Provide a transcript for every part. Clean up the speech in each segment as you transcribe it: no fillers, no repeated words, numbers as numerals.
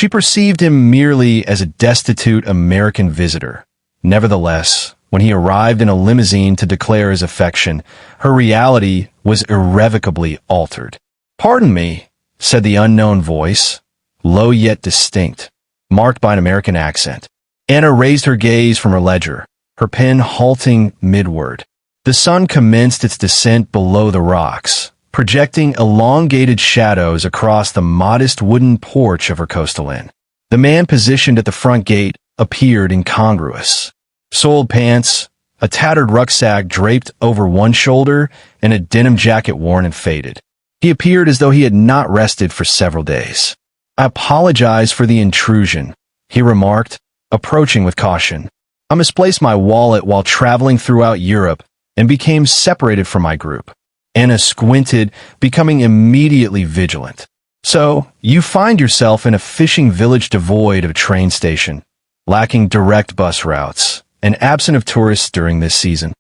She perceived him merely as a destitute American visitor. Nevertheless, when he arrived in a limousine to declare his affection, her reality was irrevocably altered. "Pardon me," said the unknown voice, low yet distinct, marked by an American accent. Anna raised her gaze from her ledger, her pen halting midward. The sun commenced its descent below the rocks, projecting elongated shadows across the modest wooden porch of her coastal inn. The man positioned at the front gate appeared incongruous. Soiled pants, a tattered rucksack draped over one shoulder, and a denim jacket worn and faded. He appeared as though he had not rested for several days. "I apologize for the intrusion," he remarked, approaching with caution. "I misplaced my wallet while traveling throughout Europe and became separated from my group." Anna squinted, becoming immediately vigilant. "So, you find yourself in a fishing village devoid of a train station, lacking direct bus routes, and absent of tourists during this season."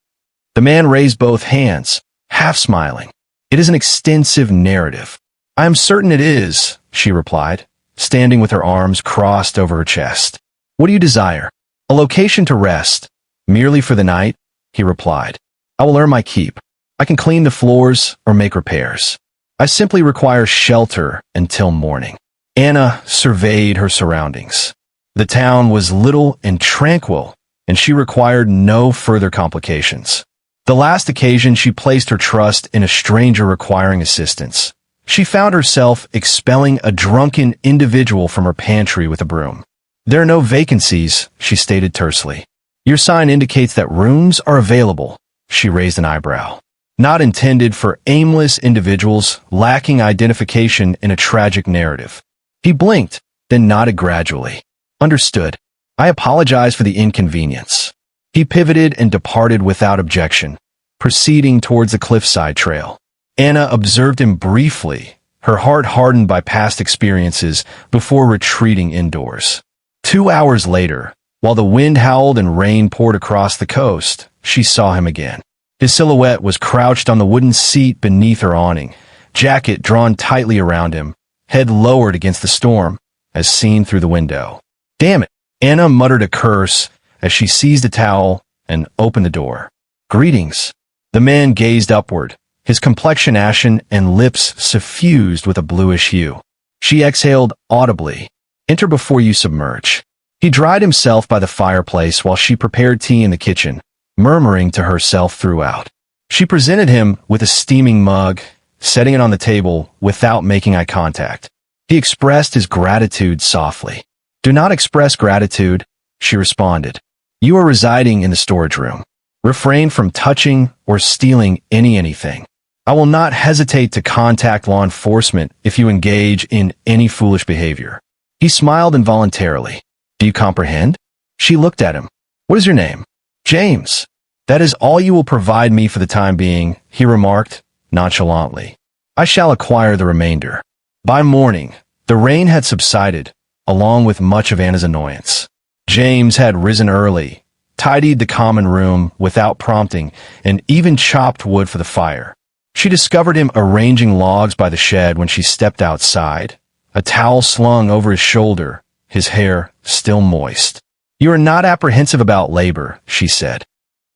The man raised both hands, half smiling. "It is an extensive narrative." "I am certain it is," she replied, standing with her arms crossed over her chest. "What do you desire?" "A location to rest, merely for the night," he replied. "I will earn my keep. I can clean the floors or make repairs. I simply require shelter until morning." Anna surveyed her surroundings. The town was little and tranquil, and she required no further complications. The last occasion she placed her trust in a stranger requiring assistance, she found herself expelling a drunken individual from her pantry with a broom. "There are no vacancies," she stated tersely. "Your sign indicates that rooms are available." She raised an eyebrow. "Not intended for aimless individuals lacking identification in a tragic narrative." He blinked, then nodded gradually. "Understood. I apologize for the inconvenience." He pivoted and departed without objection, proceeding towards the cliffside trail. Anna observed him briefly, her heart hardened by past experiences, before retreating indoors. 2 hours later, while the wind howled and rain poured across the coast, she saw him again. His silhouette was crouched on the wooden seat beneath her awning, jacket drawn tightly around him, head lowered against the storm, as seen through the window. "Damn it!" Anna muttered a curse as she seized a towel and opened the door. "Greetings." The man gazed upward, his complexion ashen and lips suffused with a bluish hue. She exhaled audibly. "Enter before you submerge." He dried himself by the fireplace while she prepared tea in the kitchen, murmuring to herself throughout. She presented him with a steaming mug, setting it on the table without making eye contact. He expressed his gratitude softly. "Do not express gratitude," she responded. "You are residing in the storage room. Refrain from touching or stealing anything. I will not hesitate to contact law enforcement if you engage in any foolish behavior." He smiled involuntarily. "Do you comprehend?" She looked at him. "What is your name?" "James." "That is all you will provide me for the time being," he remarked, nonchalantly. "I shall acquire the remainder." By morning, the rain had subsided, along with much of Anna's annoyance. James had risen early, tidied the common room without prompting, and even chopped wood for the fire. She discovered him arranging logs by the shed when she stepped outside, a towel slung over his shoulder, his hair still moist. "You are not apprehensive about labor," she said.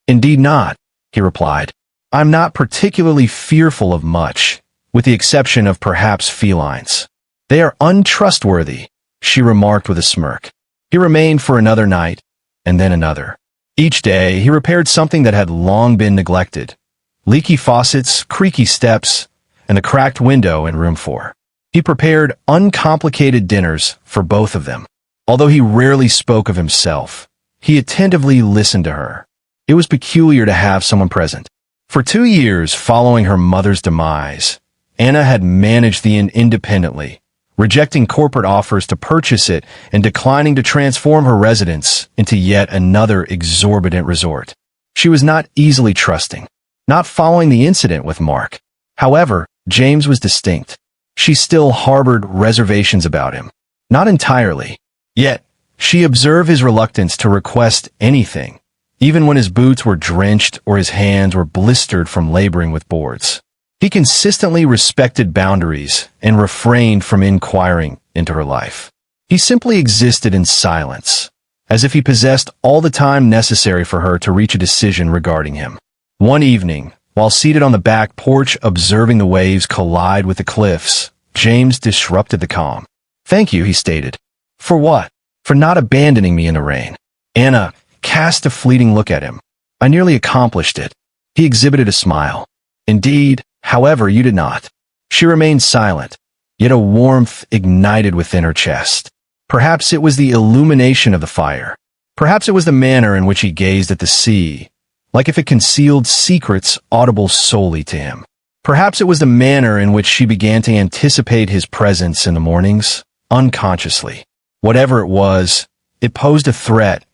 "Indeed not," he replied. "I'm not particularly fearful of much, with the exception of perhaps felines. They are untrustworthy," she remarked with a smirk. He remained for another night, and then another. Each day, he repaired something that had long been neglected: leaky faucets, creaky steps, and the cracked window in room 4. He prepared uncomplicated dinners for both of them. Although he rarely spoke of himself, he attentively listened to her. It was peculiar to have someone present. For 2 years following her mother's demise, Anna had managed the inn independently, rejecting corporate offers to purchase it and declining to transform her residence into yet another exorbitant resort. She was not easily trusting, not following the incident with Mark. However, James was distinct. She still harbored reservations about him. Not entirely. Yet, she observed his reluctance to request anything, even when his boots were drenched or his hands were blistered from laboring with boards. He consistently respected boundaries and refrained from inquiring into her life. He simply existed in silence, as if he possessed all the time necessary for her to reach a decision regarding him. One evening, while seated on the back porch observing the waves collide with the cliffs, James disrupted the calm. "Thank you," he stated. "For what?" "For not abandoning me in the rain." Anna cast a fleeting look at him. "I nearly accomplished it." He exhibited a smile. "Indeed, however, you did not." She remained silent, yet a warmth ignited within her chest. Perhaps it was the illumination of the fire. Perhaps it was the manner in which he gazed at the sea, like if it concealed secrets audible solely to him. Perhaps it was the manner in which she began to anticipate his presence in the mornings, unconsciously. Whatever it was, it posed a threat,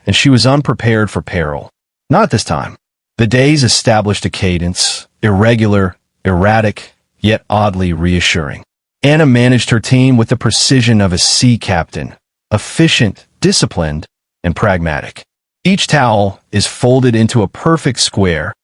and she was unprepared for peril. Not this time. The days established a cadence, irregular, erratic, yet oddly reassuring. Anna managed her team with the precision of a sea captain, efficient, disciplined, and pragmatic. Each towel is folded into a perfect square,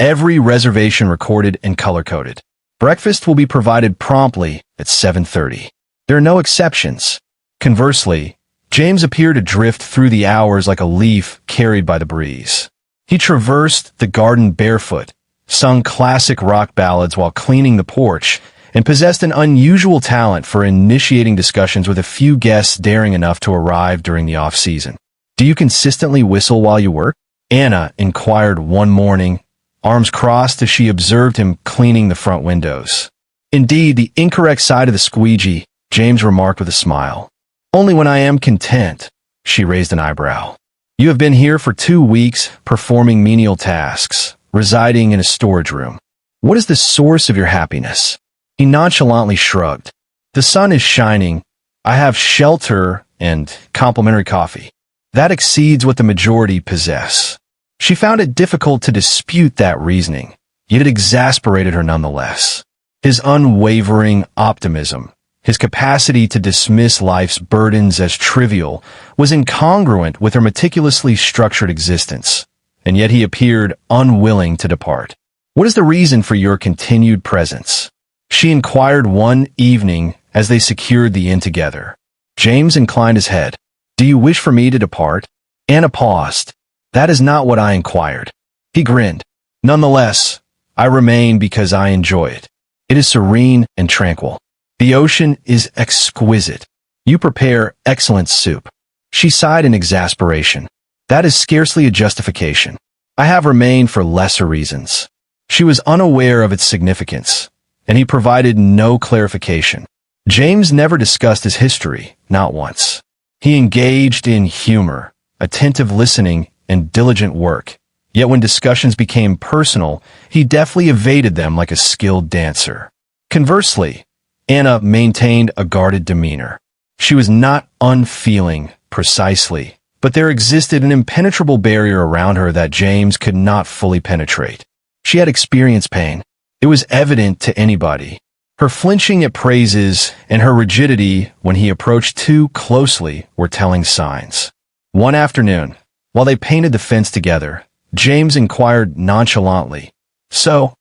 every reservation recorded and color-coded. Breakfast will be provided promptly at 7:30. There are no exceptions. Conversely, James appeared to drift through the hours like a leaf carried by the breeze. He traversed the garden barefoot, sung classic rock ballads while cleaning the porch, and possessed an unusual talent for initiating discussions with a few guests daring enough to arrive during the off-season. "Do you consistently whistle while you work?" Anna inquired one morning, arms crossed as she observed him cleaning the front windows. "Indeed, the incorrect side of the squeegee," James remarked with a smile. "Only when I am content." She raised an eyebrow. "You have been here for 2 weeks, performing menial tasks, residing in a storage room. What is the source of your happiness?" He nonchalantly shrugged. "The sun is shining. I have shelter and complimentary coffee. That exceeds what the majority possess." She found it difficult to dispute that reasoning, yet it exasperated her nonetheless. His unwavering optimism, his capacity to dismiss life's burdens as trivial, was incongruent with her meticulously structured existence, and yet he appeared unwilling to depart. "What is the reason for your continued presence?" she inquired one evening as they secured the inn together. James inclined his head. "Do you wish for me to depart?" Anna paused. "That is not what I inquired." He grinned. "Nonetheless, I remain because I enjoy it. It is serene and tranquil. The ocean is exquisite. You prepare excellent soup." She sighed in exasperation. "That is scarcely a justification. I have remained for lesser reasons." She was unaware of its significance, and he provided no clarification. James never discussed his history, not once. He engaged in humor, attentive listening, and diligent work. Yet when discussions became personal, he deftly evaded them like a skilled dancer. Conversely, Anna maintained a guarded demeanor. She was not unfeeling, precisely, but there existed an impenetrable barrier around her that James could not fully penetrate. She had experienced pain. It was evident to anybody. Her flinching at praises and her rigidity when he approached too closely were telling signs. One afternoon, while they painted the fence together, James inquired nonchalantly, "So,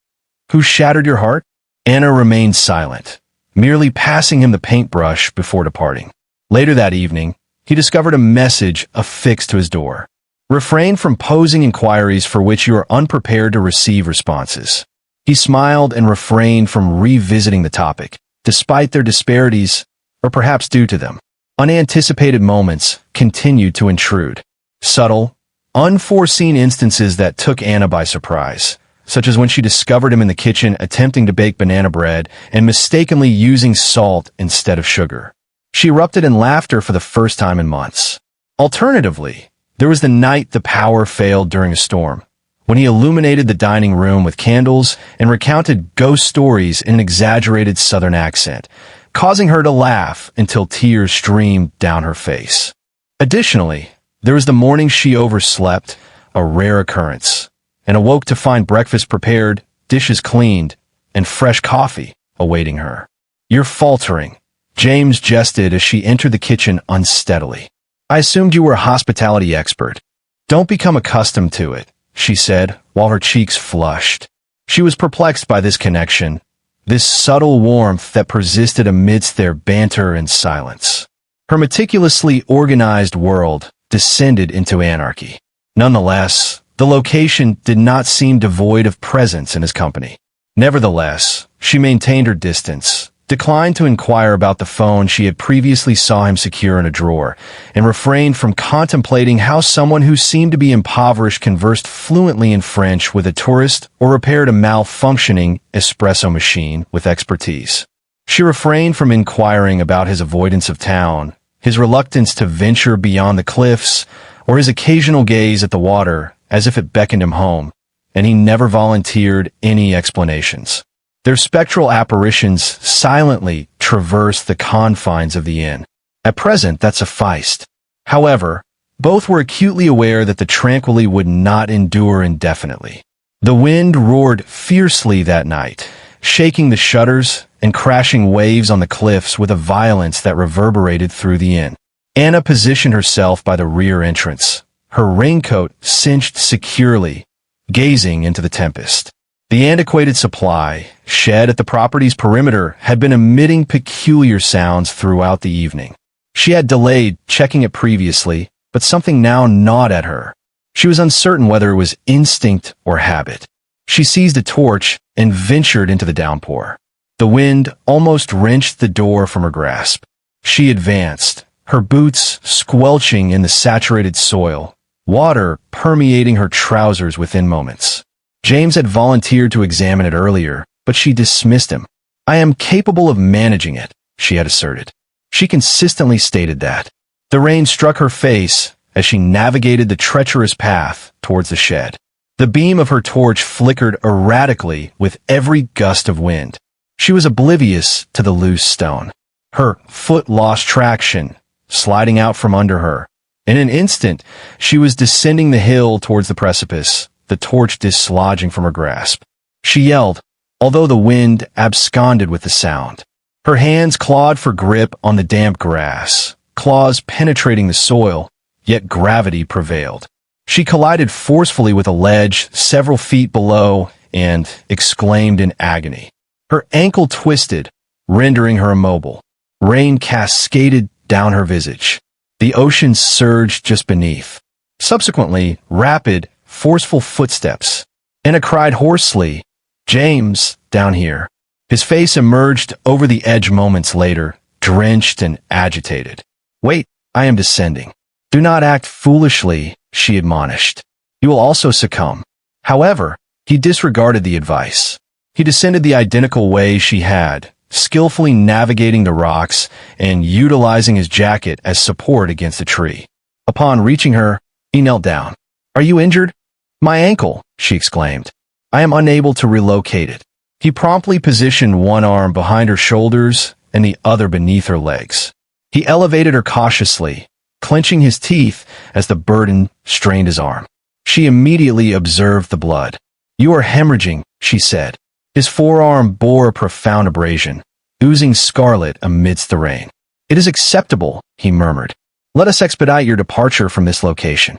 who shattered your heart?" Anna remained silent, merely passing him the paintbrush before departing. Later that evening, he discovered a message affixed to his door. "Refrain from posing inquiries for which you are unprepared to receive responses." He smiled and refrained from revisiting the topic, despite their disparities, or perhaps due to them. Unanticipated moments continued to intrude. Subtle, unforeseen instances that took Anna by surprise, such as when she discovered him in the kitchen attempting to bake banana bread and mistakenly using salt instead of sugar. She erupted in laughter for the first time in months. Alternatively, there was the night the power failed during a storm, when he illuminated the dining room with candles and recounted ghost stories in an exaggerated southern accent, causing her to laugh until tears streamed down her face. Additionally, there was the morning she overslept, a rare occurrence, and awoke to find breakfast prepared, dishes cleaned, and fresh coffee awaiting her. "You're faltering," James jested as she entered the kitchen unsteadily. "I assumed you were a hospitality expert." "Don't become accustomed to it," she said, while her cheeks flushed. She was perplexed by this connection, this subtle warmth that persisted amidst their banter and silence. Her meticulously organized world descended into anarchy. Nonetheless, the location did not seem devoid of presence in his company. Nevertheless, she maintained her distance, declined to inquire about the phone she had previously saw him secure in a drawer, and refrained from contemplating how someone who seemed to be impoverished conversed fluently in French with a tourist or repaired a malfunctioning espresso machine with expertise. She refrained from inquiring about his avoidance of town, his reluctance to venture beyond the cliffs, or his occasional gaze at the water as if it beckoned him home, and he never volunteered any explanations. Their spectral apparitions silently traversed the confines of the inn. At present, that sufficed. However, both were acutely aware that the tranquility would not endure indefinitely. The wind roared fiercely that night, shaking the shutters and crashing waves on the cliffs with a violence that reverberated through the inn. Anna positioned herself by the rear entrance, her raincoat cinched securely, gazing into the tempest. The antiquated supply shed at the property's perimeter had been emitting peculiar sounds throughout the evening. She had delayed checking it previously, but something now gnawed at her. She was uncertain whether it was instinct or habit. She seized a torch and ventured into the downpour. The wind almost wrenched the door from her grasp. She advanced, her boots squelching in the saturated soil, water permeating her trousers within moments. James had volunteered to examine it earlier, but she dismissed him. "I am capable of managing it," she had asserted. She consistently stated that. The rain struck her face as she navigated the treacherous path towards the shed. The beam of her torch flickered erratically with every gust of wind. She was oblivious to the loose stone. Her foot lost traction, sliding out from under her. In an instant, she was descending the hill towards the precipice, the torch dislodging from her grasp. She yelled, although the wind absconded with the sound. Her hands clawed for grip on the damp grass, claws penetrating the soil, yet gravity prevailed. She collided forcefully with a ledge several feet below and exclaimed in agony. Her ankle twisted, rendering her immobile. Rain cascaded down her visage. The ocean surged just beneath. Subsequently, rapid, forceful footsteps. Anna cried hoarsely, "James, down here." His face emerged over the edge moments later, drenched and agitated. "Wait, I am descending." "Do not act foolishly," she admonished. "You will also succumb." However, he disregarded the advice. He descended the identical way she had, skillfully navigating the rocks and utilizing his jacket as support against a tree. Upon reaching her, he knelt down. "Are you injured?" "My ankle," she exclaimed. "I am unable to relocate it." He promptly positioned one arm behind her shoulders and the other beneath her legs. He elevated her cautiously, clenching his teeth as the burden strained his arm. She immediately observed the blood. "You are hemorrhaging," she said. His forearm bore a profound abrasion, oozing scarlet amidst the rain. "It is acceptable," he murmured. "Let us expedite your departure from this location."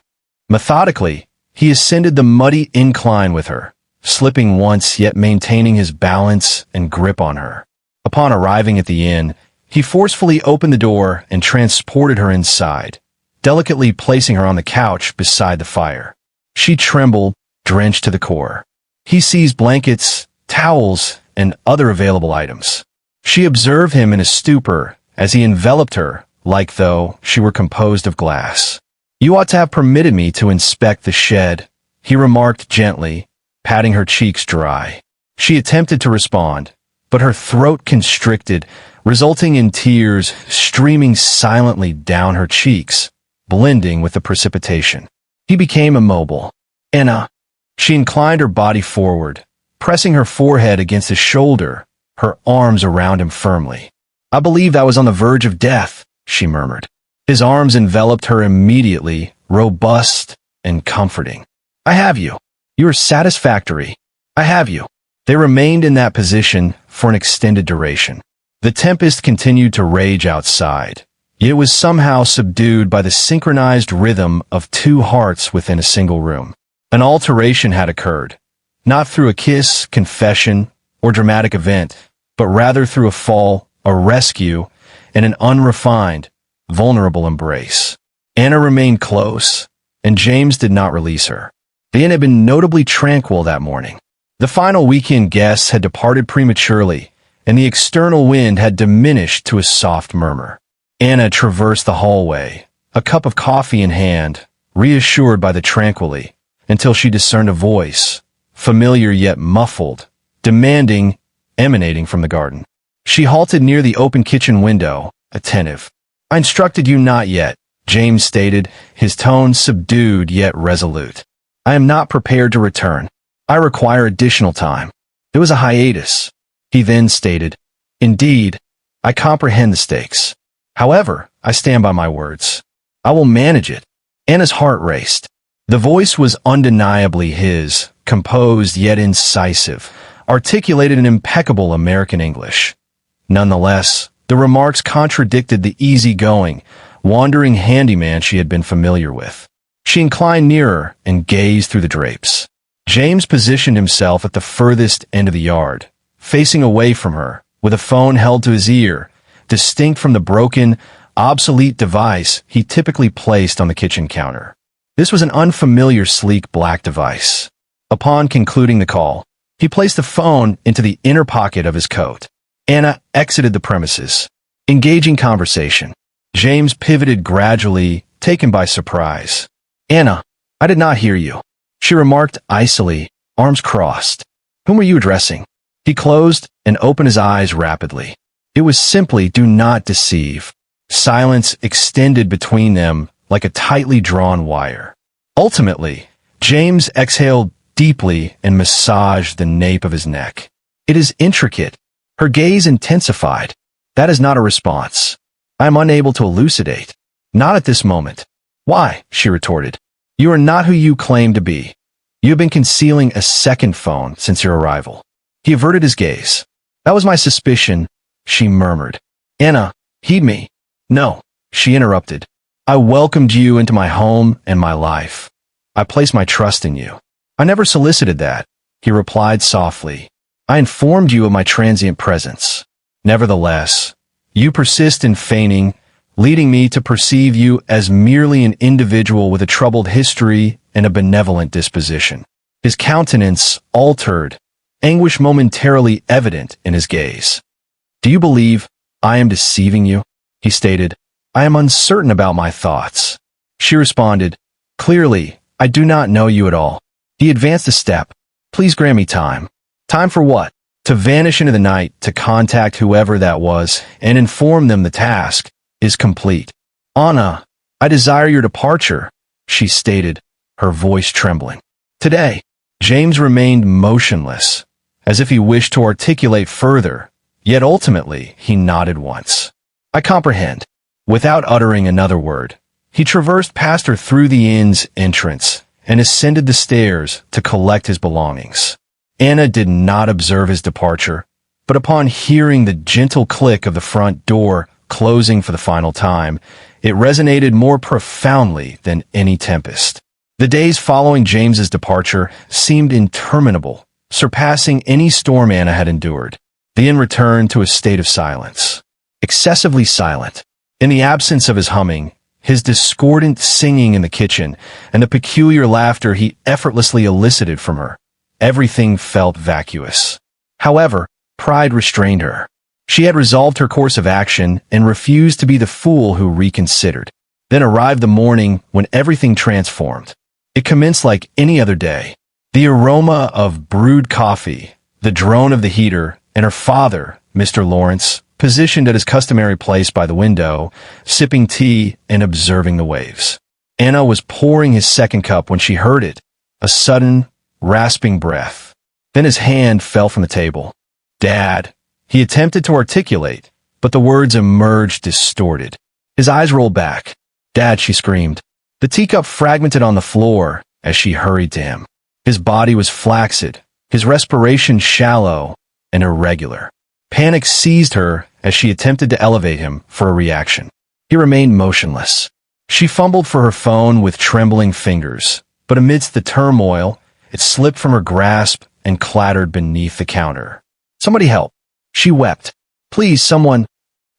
Methodically, he ascended the muddy incline with her, slipping once yet maintaining his balance and grip on her. Upon arriving at the inn, he forcefully opened the door and transported her inside, delicately placing her on the couch beside the fire. She trembled, drenched to the core. He seized blankets, towels, and other available items. She observed him in a stupor as he enveloped her, like though she were composed of glass. "You ought to have permitted me to inspect the shed," he remarked gently, patting her cheeks dry. She attempted to respond, but her throat constricted, resulting in tears streaming silently down her cheeks, blending with the precipitation. He became immobile. "Anna." She inclined her body forward, pressing her forehead against his shoulder, her arms around him firmly. "I believe I was on the verge of death," she murmured. His arms enveloped her immediately, robust and comforting. "I have you. You are satisfactory. I have you." They remained in that position for an extended duration. The tempest continued to rage outside, yet it was somehow subdued by the synchronized rhythm of two hearts within a single room. An alteration had occurred, not through a kiss, confession, or dramatic event, but rather through a fall, a rescue, and an unrefined, vulnerable embrace. Anna remained close, and James did not release her. The inn had been notably tranquil that morning. The final weekend guests had departed prematurely, and the external wind had diminished to a soft murmur. Anna traversed the hallway, a cup of coffee in hand, reassured by the tranquility, until she discerned a voice, familiar yet muffled, demanding, emanating from the garden. She halted near the open kitchen window, attentive. "I instructed you not yet," James stated, his tone subdued yet resolute. "I am not prepared to return. I require additional time." It was a hiatus. He then stated, "Indeed, I comprehend the stakes. However, I stand by my words. I will manage it." Anna's heart raced. The voice was undeniably his, composed yet incisive, articulated in impeccable American English. Nonetheless, the remarks contradicted the easygoing, wandering handyman she had been familiar with. She inclined nearer and gazed through the drapes. James positioned himself at the furthest end of the yard, facing away from her, with a phone held to his ear, distinct from the broken, obsolete device he typically placed on the kitchen counter. This was an unfamiliar sleek black device. Upon concluding the call, he placed the phone into the inner pocket of his coat. Anna exited the premises. Engaging conversation. James pivoted gradually, taken by surprise. "Anna, I did not hear you," she remarked icily, arms crossed. "Whom were you addressing?" He closed and opened his eyes rapidly. It was simply "do not deceive." Silence extended between them like a tightly drawn wire. Ultimately, James exhaled deeply and massaged the nape of his neck. "It is intricate." Her gaze intensified. "That is not a response. I am unable to elucidate. Not at this moment." "Why?" she retorted. "You are not who you claim to be. You have been concealing a second phone since your arrival." He averted his gaze. "That was my suspicion," she murmured. "Anna, heed me." "No," she interrupted. "I welcomed you into my home and my life. I place my trust in you." "I never solicited that," he replied softly. "I informed you of my transient presence. Nevertheless, you persist in feigning, leading me to perceive you as merely an individual with a troubled history and a benevolent disposition." His countenance altered, anguish momentarily evident in his gaze. "Do you believe I am deceiving you?" he stated. "I am uncertain about my thoughts." She responded, "Clearly, I do not know you at all." He advanced a step. "Please grant me time." "Time for what?" "To vanish into the night, to contact whoever that was, and inform them the task is complete." "Anna, I desire your departure," she stated, her voice trembling. "Today." James remained motionless, as if he wished to articulate further, yet ultimately he nodded once. "I comprehend." Without uttering another word, he traversed past her through the inn's entrance and ascended the stairs to collect his belongings. Anna did not observe his departure, but upon hearing the gentle click of the front door closing for the final time, it resonated more profoundly than any tempest. The days following James's departure seemed interminable, surpassing any storm Anna had endured. The inn returned to a state of silence. Excessively silent. In the absence of his humming, his discordant singing in the kitchen, and the peculiar laughter he effortlessly elicited from her, everything felt vacuous. However, pride restrained her. She had resolved her course of action and refused to be the fool who reconsidered. Then arrived the morning when everything transformed. It commenced like any other day. The aroma of brewed coffee, the drone of the heater, and her father, Mr. Lawrence, positioned at his customary place by the window, sipping tea and observing the waves. Anna was pouring his second cup when she heard it, a sudden, rasping breath. Then his hand fell from the table. "Dad," he attempted to articulate, but the words emerged distorted. His eyes rolled back. "Dad," she screamed. The teacup fragmented on the floor as she hurried to him. His body was flaccid, his respiration shallow and irregular. Panic seized her as she attempted to elevate him for a reaction. He remained motionless. She fumbled for her phone with trembling fingers, but amidst the turmoil, it slipped from her grasp and clattered beneath the counter. "Somebody help!" She wept. "Please, someone!"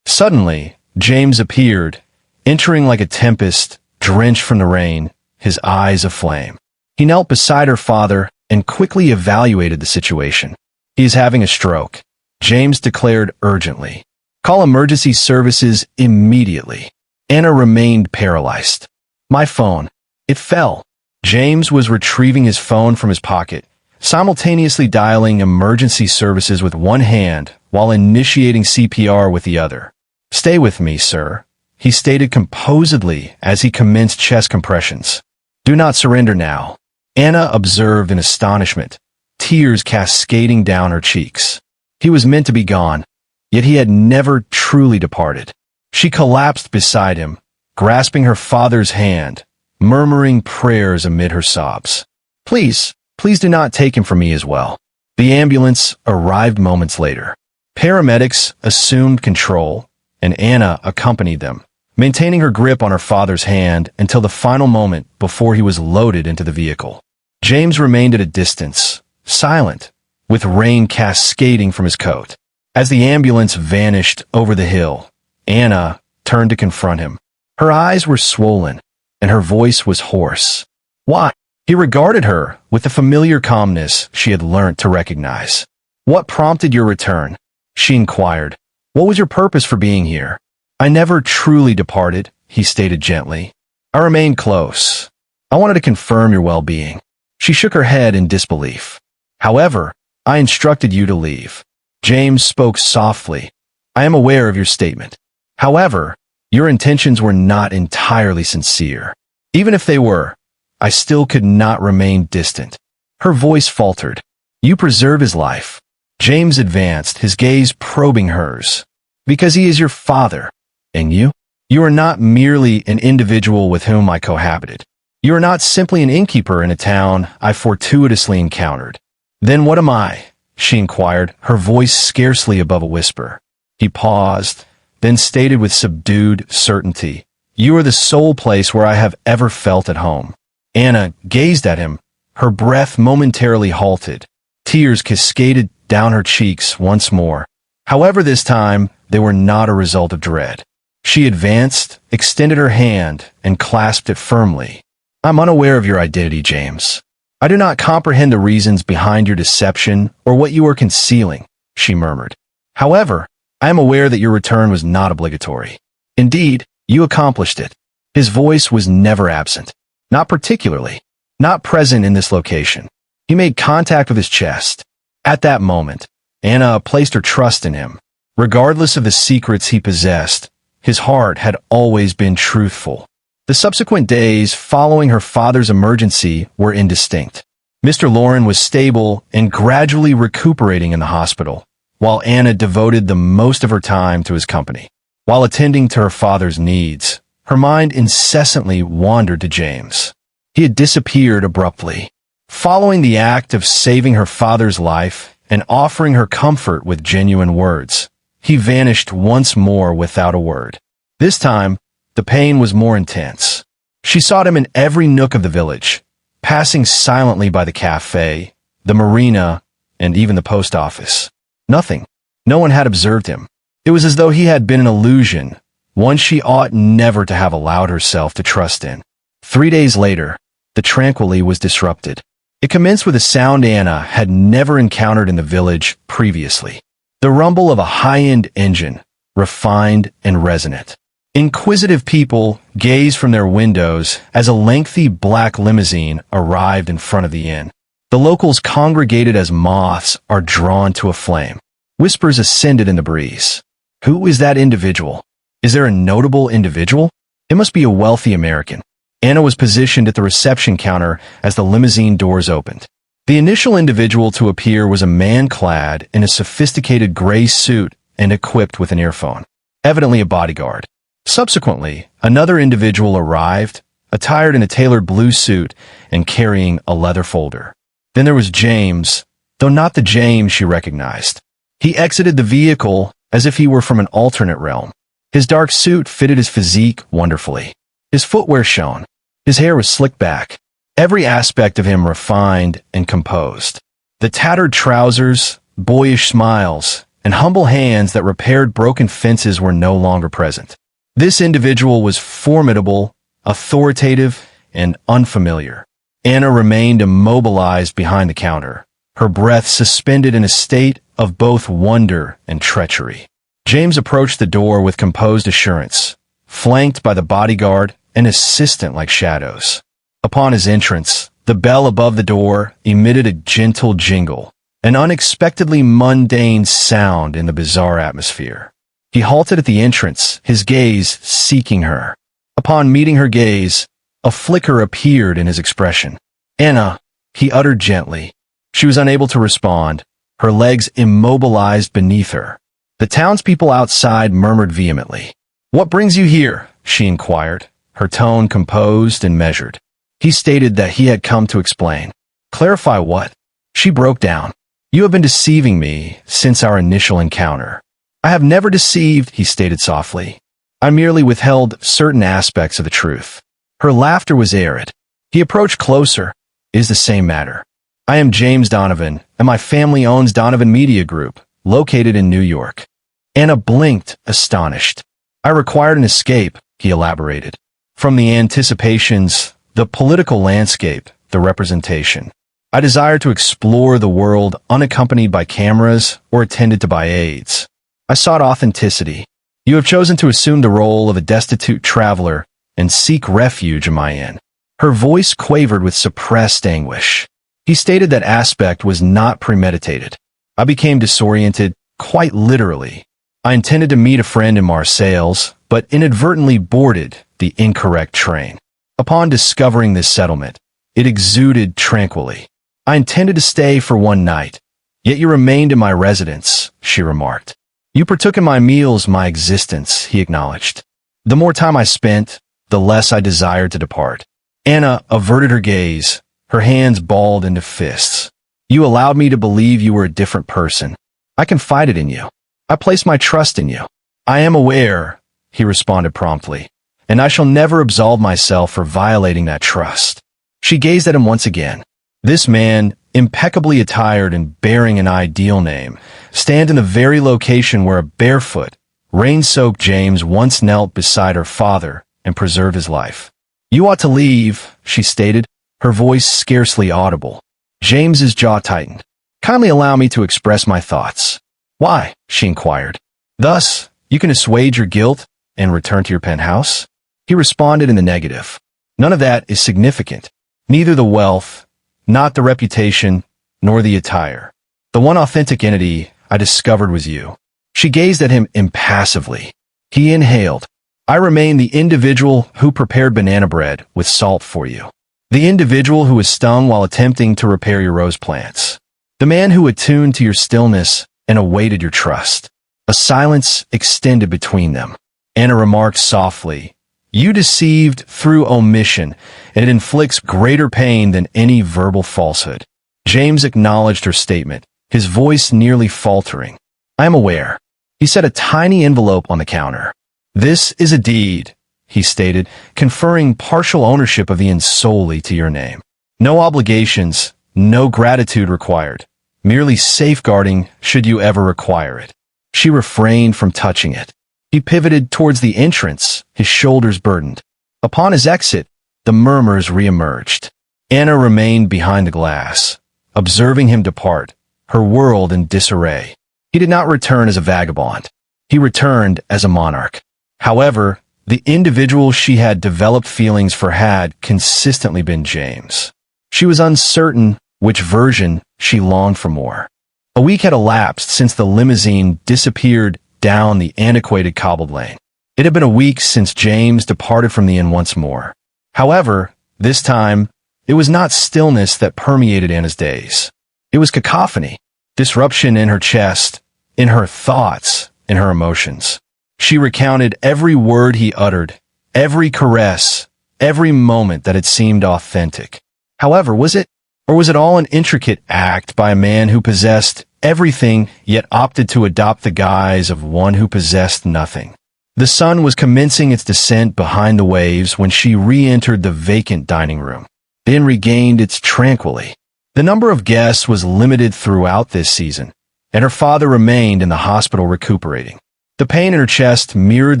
Suddenly, James appeared, entering like a tempest, drenched from the rain, his eyes aflame. He knelt beside her father and quickly evaluated the situation. "He is having a stroke," James declared urgently. "Call emergency services immediately." Anna remained paralyzed. "My phone. It fell." James was retrieving his phone from his pocket, simultaneously dialing emergency services with one hand while initiating CPR with the other. "Stay with me, sir," he stated composedly as he commenced chest compressions. "Do not surrender now." Anna observed in astonishment, tears cascading down her cheeks. He was meant to be gone, yet he had never truly departed. She collapsed beside him, grasping her father's hand, murmuring prayers amid her sobs. Please do not take him from me as well." The ambulance arrived moments later. Paramedics assumed control, and Anna accompanied them, maintaining her grip on her father's hand until the final moment before he was loaded into the vehicle. James remained at a distance, silent, with rain cascading from his coat. As the ambulance vanished over the hill, Anna turned to confront him. Her eyes were swollen, and her voice was hoarse. "Why?" He regarded her with the familiar calmness she had learnt to recognize. "What prompted your return?" she inquired. "What was your purpose for being here?" "I never truly departed," he stated gently. "I remained close. I wanted to confirm your well-being." She shook her head in disbelief. "However, I instructed you to leave." James spoke softly. "I am aware of your statement. However, your intentions were not entirely sincere. Even if they were, I still could not remain distant." Her voice faltered. "You preserve his life." James advanced, his gaze probing hers. "Because he is your father. And you? You are not merely an individual with whom I cohabited. You are not simply an innkeeper in a town I fortuitously encountered." "Then what am I?" she inquired, her voice scarcely above a whisper. He paused, then stated with subdued certainty, "You are the sole place where I have ever felt at home." Anna gazed at him, her breath momentarily halted. Tears cascaded down her cheeks once more. However, this time, they were not a result of dread. She advanced, extended her hand, and clasped it firmly. "I'm unaware of your identity, James. I do not comprehend the reasons behind your deception or what you are concealing," she murmured. "However, I am aware that your return was not obligatory. Indeed, you accomplished it." His voice was never absent. "Not particularly. Not present in this location." He made contact with his chest. At that moment, Anna placed her trust in him. Regardless of the secrets he possessed, his heart had always been truthful. The subsequent days following her father's emergency were indistinct. Mr. Lauren was stable and gradually recuperating in the hospital, while Anna devoted the most of her time to his company. While attending to her father's needs, her mind incessantly wandered to James. He had disappeared abruptly. Following the act of saving her father's life and offering her comfort with genuine words, he vanished once more without a word. This time, the pain was more intense. She sought him in every nook of the village, passing silently by the cafe, the marina, and even the post office. Nothing. No one had observed him. It was as though he had been an illusion, one she ought never to have allowed herself to trust in. 3 days later, the tranquility was disrupted. It commenced with a sound Anna had never encountered in the village previously. The rumble of a high-end engine, refined and resonant. Inquisitive people gazed from their windows as a lengthy black limousine arrived in front of the inn. The locals congregated as moths are drawn to a flame. Whispers ascended in the breeze. Who is that individual? Is there a notable individual? It must be a wealthy American. Anna was positioned at the reception counter as the limousine doors opened. The initial individual to appear was a man clad in a sophisticated gray suit and equipped with an earphone, evidently a bodyguard. Subsequently, another individual arrived, attired in a tailored blue suit and carrying a leather folder. Then there was James, though not the James she recognized. He exited the vehicle as if he were from an alternate realm. His dark suit fitted his physique wonderfully. His footwear shone. His hair was slicked back. Every aspect of him refined and composed. The tattered trousers, boyish smiles, and humble hands that repaired broken fences were no longer present. This individual was formidable, authoritative, and unfamiliar. Anna remained immobilized behind the counter, her breath suspended in a state of both wonder and treachery. James approached the door with composed assurance, flanked by the bodyguard and assistant like shadows. Upon his entrance, the bell above the door emitted a gentle jingle, an unexpectedly mundane sound in the bizarre atmosphere. He halted at the entrance, his gaze seeking her. Upon meeting her gaze, a flicker appeared in his expression. "Anna," he uttered gently. She was unable to respond, her legs immobilized beneath her. The townspeople outside murmured vehemently. "What brings you here?" she inquired, her tone composed and measured. He stated that he had come to explain. "Clarify what?" She broke down. "You have been deceiving me since our initial encounter." "I have never deceived," he stated softly. "I merely withheld certain aspects of the truth." Her laughter was arid. He approached closer. "It is the same matter. I am James Donovan, and my family owns Donovan Media Group, located in New York." Anna blinked, astonished. "I required an escape," he elaborated. "From the anticipations, the political landscape, the representation. I desire to explore the world unaccompanied by cameras or attended to by aides. I sought authenticity. You have chosen to assume the role of a destitute traveler and seek refuge in my inn." Her voice quavered with suppressed anguish. He stated that aspect was not premeditated. "I became disoriented, quite literally. I intended to meet a friend in Marseilles, but inadvertently boarded the incorrect train. Upon discovering this settlement, it exuded tranquilly. I intended to stay for one night, yet you remained in my residence," she remarked. "You partook in my meals, my existence," he acknowledged. "The more time I spent, the less I desired to depart." Anna averted her gaze, her hands balled into fists. "You allowed me to believe you were a different person. I confided in you. I placed my trust in you." "I am aware," he responded promptly, "and I shall never absolve myself for violating that trust." She gazed at him once again. This man, impeccably attired and bearing an ideal name, stand in the very location where a barefoot, rain-soaked James once knelt beside her father and preserved his life. "You ought to leave," she stated, her voice scarcely audible. James's jaw tightened. "Kindly allow me to express my thoughts." "Why?" she inquired. "Thus, you can assuage your guilt and return to your penthouse?" He responded in the negative. "None of that is significant. Neither the wealth, not the reputation, nor the attire. The one authentic entity I discovered was you." She gazed at him impassively. He inhaled. "I remain the individual who prepared banana bread with salt for you. The individual who was stung while attempting to repair your rose plants. The man who attuned to your stillness and awaited your trust." A silence extended between them. Anna remarked softly, "You deceived through omission, and it inflicts greater pain than any verbal falsehood." James acknowledged her statement, his voice nearly faltering. "I am aware." He set a tiny envelope on the counter. "This is a deed," he stated, "conferring partial ownership of the inn solely to your name. No obligations, no gratitude required, merely safeguarding should you ever require it." She refrained from touching it. He pivoted towards the entrance, his shoulders burdened. Upon his exit, the murmurs reemerged. Anna remained behind the glass, observing him depart, her world in disarray. He did not return as a vagabond. He returned as a monarch. However, the individual she had developed feelings for had consistently been James. She was uncertain which version she longed for more. A week had elapsed since the limousine disappeared down the antiquated cobbled lane. It had been a week since James departed from the inn once more. However, this time, it was not stillness that permeated Anna's days. It was cacophony, disruption in her chest, in her thoughts, in her emotions. She recounted every word he uttered, every caress, every moment that had seemed authentic. However, was it all an intricate act by a man who possessed everything yet opted to adopt the guise of one who possessed nothing? The sun was commencing its descent behind the waves when she re-entered the vacant dining room, then regained its tranquility. The number of guests was limited throughout this season, and her father remained in the hospital recuperating. The pain in her chest mirrored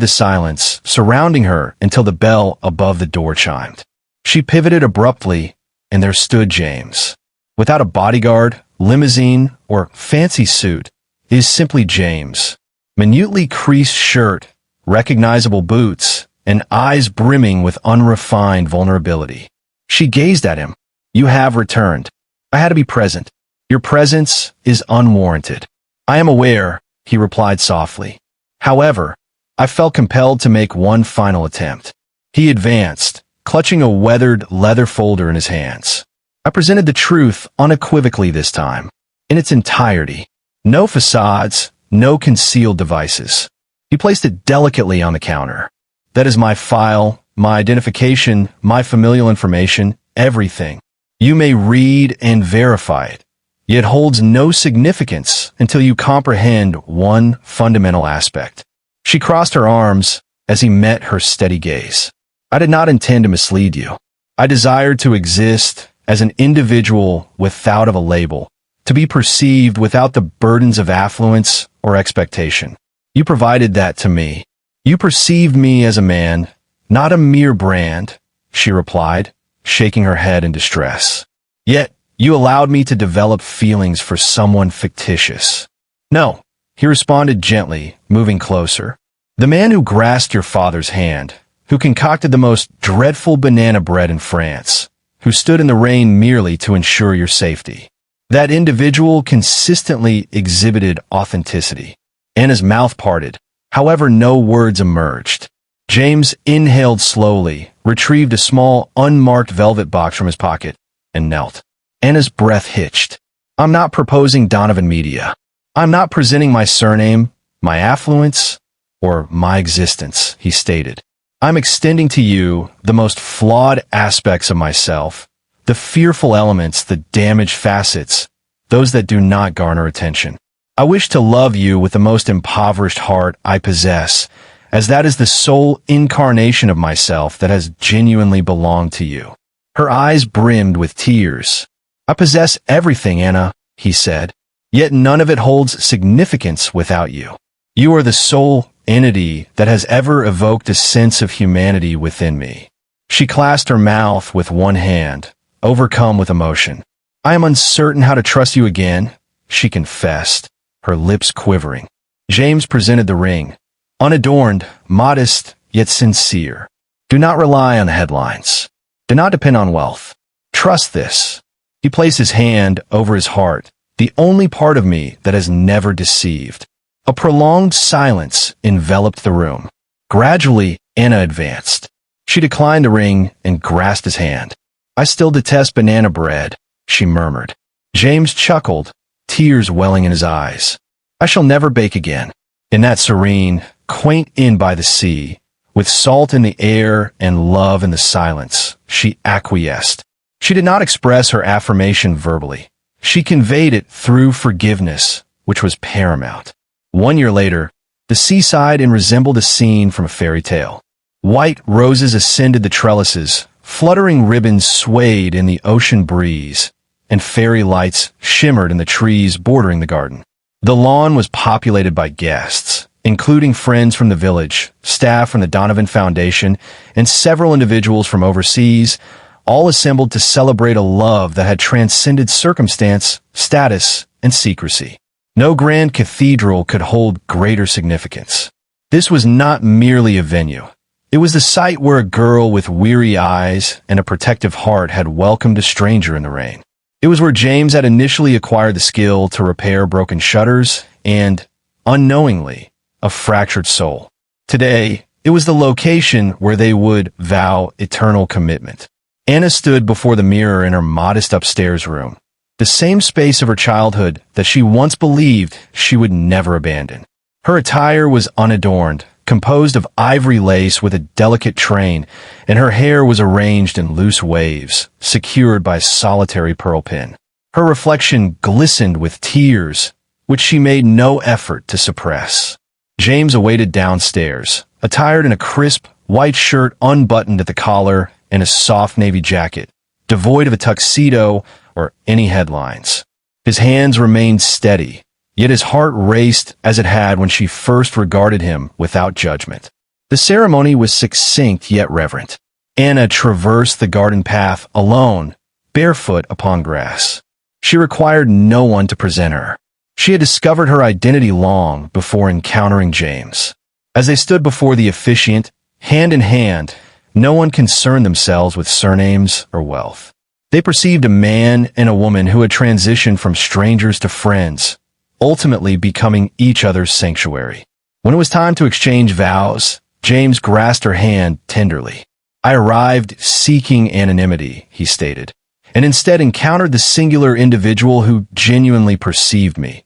the silence surrounding her until the bell above the door chimed. She pivoted abruptly, and there stood James. Without a bodyguard, limousine, or fancy suit, he is simply James. Minutely creased shirt, recognizable boots, and eyes brimming with unrefined vulnerability. She gazed at him. "You have returned. I had to be present. Your presence is unwarranted." "I am aware," he replied softly. "However, I felt compelled to make one final attempt." He advanced, clutching a weathered leather folder in his hands. I presented the truth unequivocally this time, in its entirety. No facades, no concealed devices. He placed it delicately on the counter. "That is my file, my identification, my familial information, everything. You may read and verify it, yet holds no significance until you comprehend one fundamental aspect." She crossed her arms as he met her steady gaze. "I did not intend to mislead you. I desired to exist as an individual without a label, to be perceived without the burdens of affluence or expectation. You provided that to me. You perceived me as a man, not a mere brand," she replied, shaking her head in distress. "Yet, you allowed me to develop feelings for someone fictitious." "No," he responded gently, moving closer. "The man who grasped your father's hand, who concocted the most dreadful banana bread in France, who stood in the rain merely to ensure your safety. That individual consistently exhibited authenticity." Anna's mouth parted. However, no words emerged. James inhaled slowly, retrieved a small, unmarked velvet box from his pocket, and knelt. Anna's breath hitched. "I'm not proposing Donovan Media. I'm not presenting my surname, my affluence, or my existence," he stated. "I'm extending to you the most flawed aspects of myself, the fearful elements, the damaged facets, those that do not garner attention. I wish to love you with the most impoverished heart I possess, as that is the sole incarnation of myself that has genuinely belonged to you." Her eyes brimmed with tears. "I possess everything, Anna," he said, "yet none of it holds significance without you. You are the sole entity that has ever evoked a sense of humanity within me." She clasped her mouth with one hand, overcome with emotion. "I am uncertain how to trust you again," she confessed, her lips quivering. James presented the ring. Unadorned, modest, yet sincere. "Do not rely on the headlines. Do not depend on wealth. Trust this." He placed his hand over his heart, the only part of me that has never deceived. A prolonged silence enveloped the room. Gradually, Anna advanced. She declined the ring and grasped his hand. "I still detest banana bread," she murmured. James chuckled, tears welling in his eyes. "I shall never bake again." In that serene, quaint inn by the sea, with salt in the air and love in the silence, she acquiesced. She did not express her affirmation verbally. She conveyed it through forgiveness, which was paramount. 1 year later, the seaside resembled a scene from a fairy tale. White roses ascended the trellises, fluttering ribbons swayed in the ocean breeze, and fairy lights shimmered in the trees bordering the garden. The lawn was populated by guests, including friends from the village, staff from the Donovan Foundation, and several individuals from overseas, all assembled to celebrate a love that had transcended circumstance, status, and secrecy. No grand cathedral could hold greater significance. This was not merely a venue. It was the site where a girl with weary eyes and a protective heart had welcomed a stranger in the rain. It was where James had initially acquired the skill to repair broken shutters and, unknowingly, a fractured soul. Today, it was the location where they would vow eternal commitment. Anna stood before the mirror in her modest upstairs room, the same space of her childhood that she once believed she would never abandon. Her attire was unadorned, composed of ivory lace with a delicate train, and her hair was arranged in loose waves, secured by a solitary pearl pin. Her reflection glistened with tears, which she made no effort to suppress. James awaited downstairs, attired in a crisp, white shirt unbuttoned at the collar and a soft navy jacket, devoid of a tuxedo or any headlines. His hands remained steady, yet his heart raced as it had when she first regarded him without judgment. The ceremony was succinct yet reverent. Anna traversed the garden path alone, barefoot upon grass. She required no one to present her. She had discovered her identity long before encountering James. As they stood before the officiant, hand in hand, no one concerned themselves with surnames or wealth. They perceived a man and a woman who had transitioned from strangers to friends, ultimately becoming each other's sanctuary. When it was time to exchange vows, James grasped her hand tenderly. "I arrived seeking anonymity," he stated, "and instead encountered the singular individual who genuinely perceived me,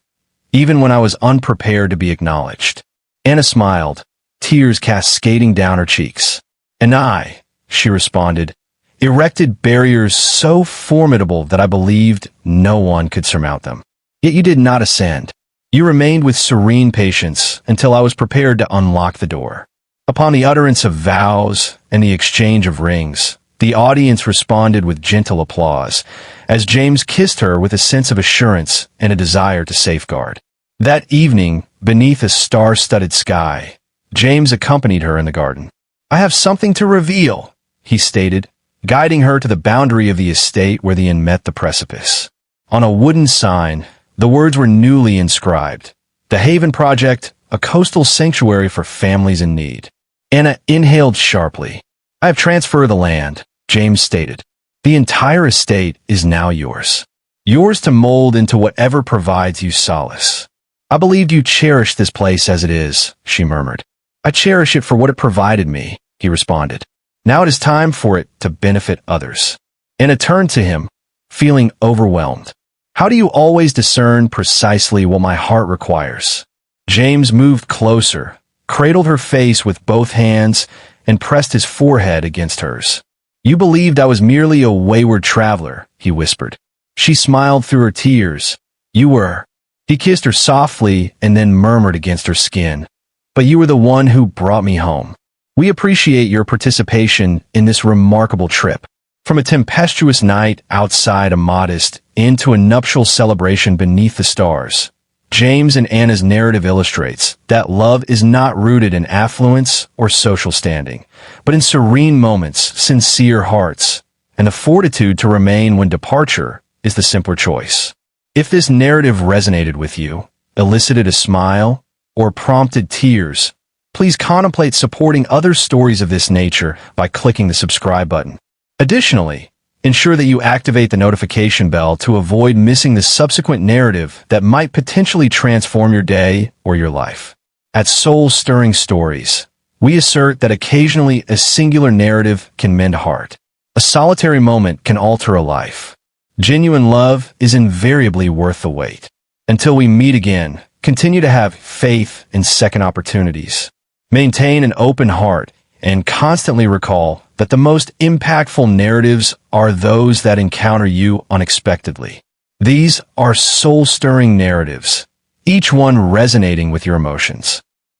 even when I was unprepared to be acknowledged." Anna smiled, tears cascading down her cheeks. "And I," she responded, "erected barriers so formidable that I believed no one could surmount them. Yet you did not ascend. You remained with serene patience until I was prepared to unlock the door." Upon the utterance of vows and the exchange of rings, the audience responded with gentle applause, as James kissed her with a sense of assurance and a desire to safeguard. That evening, beneath a star-studded sky, James accompanied her in the garden. "I have something to reveal," he stated, guiding her to the boundary of the estate where the inn met the precipice. On a wooden sign, the words were newly inscribed: "The Haven Project, a coastal sanctuary for families in need." Anna inhaled sharply. "I have transferred the land," James stated. "The entire estate is now yours. Yours to mold into whatever provides you solace." "I believed you cherished this place as it is," she murmured. "I cherish it for what it provided me," he responded. "Now it is time for it to benefit others." Anna turned to him, feeling overwhelmed. "How do you always discern precisely what my heart requires?" James moved closer, cradled her face with both hands, and pressed his forehead against hers. "You believed I was merely a wayward traveler," he whispered. She smiled through her tears. "You were." He kissed her softly and then murmured against her skin, "But you were the one who brought me home. We appreciate your participation in this remarkable trip. From a tempestuous night outside a modest inn to a nuptial celebration beneath the stars, James and Anna's narrative illustrates that love is not rooted in affluence or social standing, but in serene moments, sincere hearts, and the fortitude to remain when departure is the simpler choice. If this narrative resonated with you, elicited a smile, or prompted tears, please contemplate supporting other stories of this nature by clicking the subscribe button. Additionally, ensure that you activate the notification bell to avoid missing the subsequent narrative that might potentially transform your day or your life. At Soul-Stirring Stories, we assert that occasionally a singular narrative can mend a heart. A solitary moment can alter a life. Genuine love is invariably worth the wait. Until we meet again, continue to have faith in second opportunities. Maintain an open heart and constantly recall that the most impactful narratives are those that encounter you unexpectedly. These are soul-stirring narratives, each one resonating with your emotions.